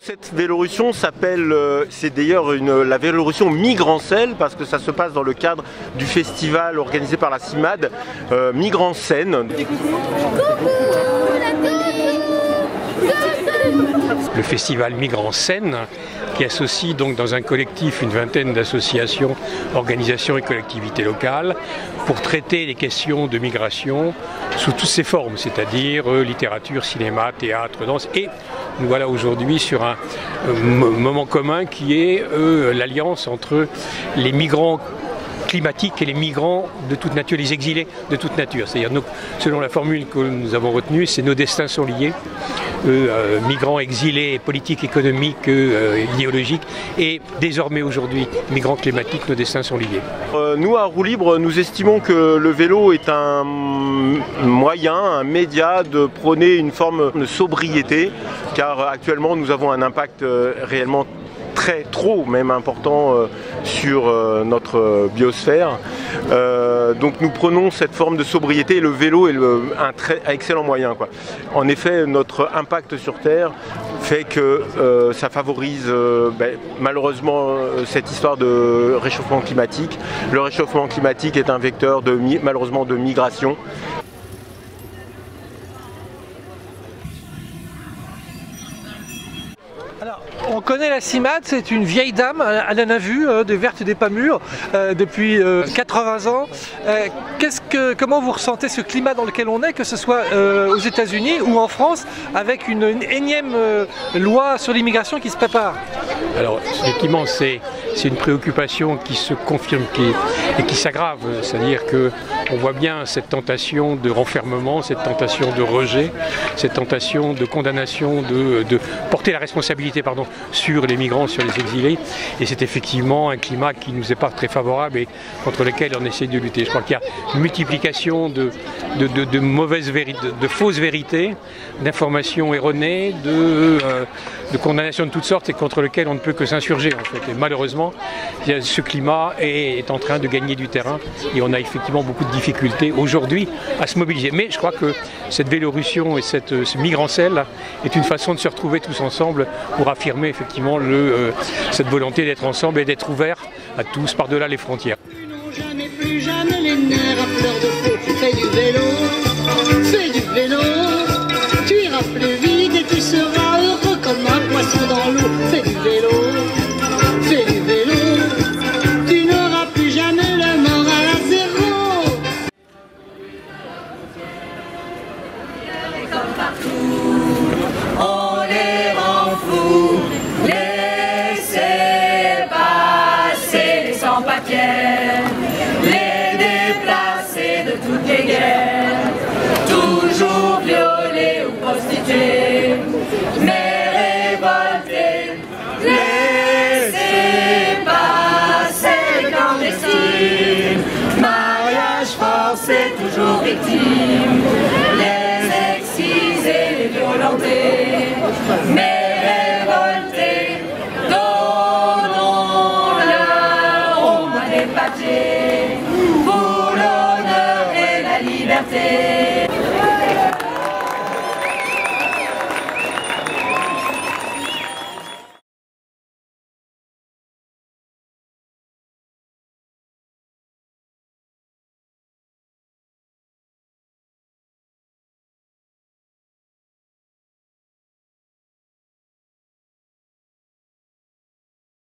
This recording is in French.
Cette Vélorussion s'appelle, c'est d'ailleurs la Vélorussion Migrancelle parce que ça se passe dans le cadre du festival organisé par la CIMAD Migrancène. Le festival Migrancène qui associe donc dans un collectif une vingtaine d'associations, organisations et collectivités locales pour traiter les questions de migration sous toutes ses formes, c'est-à-dire littérature, cinéma, théâtre, danse. Et nous voilà aujourd'hui sur un moment commun qui est l'alliance entre les migrants climatiques et les migrants de toute nature, les exilés de toute nature. C'est-à-dire, selon la formule que nous avons retenue, c'est nos destins sont liés. Migrants exilés, politiques, économiques, idéologiques, et désormais aujourd'hui, migrants climatiques, nos destins sont liés. Nous, à Roue Libre, nous estimons que le vélo est un moyen, un média de prôner une forme de sobriété, car actuellement nous avons un impact réellement trop même important sur notre biosphère. Donc nous prenons cette forme de sobriété et le vélo est un très excellent moyen, quoi. En effet, notre impact sur Terre fait que ça favorise malheureusement cette histoire de réchauffement climatique. Le réchauffement climatique est un vecteur malheureusement de migration. Alors, on connaît la CIMAD, c'est une vieille dame, elle en a vu, des vertes et des pas mûres, depuis 80 ans. Comment vous ressentez ce climat dans lequel on est, que ce soit aux États-Unis ou en France, avec une énième loi sur l'immigration qui se prépare? Alors, effectivement, c'est une préoccupation qui se confirme et qui s'aggrave. C'est-à-dire qu'on voit bien cette tentation de renfermement, cette tentation de rejet, cette tentation de condamnation, de porter la responsabilité sur les migrants, sur les exilés. Et c'est effectivement un climat qui ne nous est pas très favorable et contre lequel on essaie de lutter. Je crois qu'il y a une multiplication de mauvaises vérités, de fausses vérités, d'informations erronées, de condamnations de toutes sortes et contre lesquelles on ne peut que s'insurger en fait. Et malheureusement, ce climat est en train de gagner du terrain et on a effectivement beaucoup de difficultés aujourd'hui à se mobiliser. Mais je crois que cette Vélorussion et ce Migrancelle est une façon de se retrouver tous ensemble pour affirmer effectivement cette volonté d'être ensemble et d'être ouverts à tous par-delà les frontières. Plus jamais les nerfs à fleur de peau. Fais du vélo, tu iras plus vite et tu seras heureux comme un poisson dans l'eau. Fais du vélo, tu n'auras plus jamais le moral à zéro. Comme partout, on les rend fous. Laissez passer les sans-papiers, les déplacés de toutes les guerres, toujours violés ou prostitués, mais révoltés. Laissez passer les clandestines, mariage forcé, toujours victime, les excisés, les violentés, mais révoltés. Donnons-leur au moins des papiers pour l'honneur et la liberté.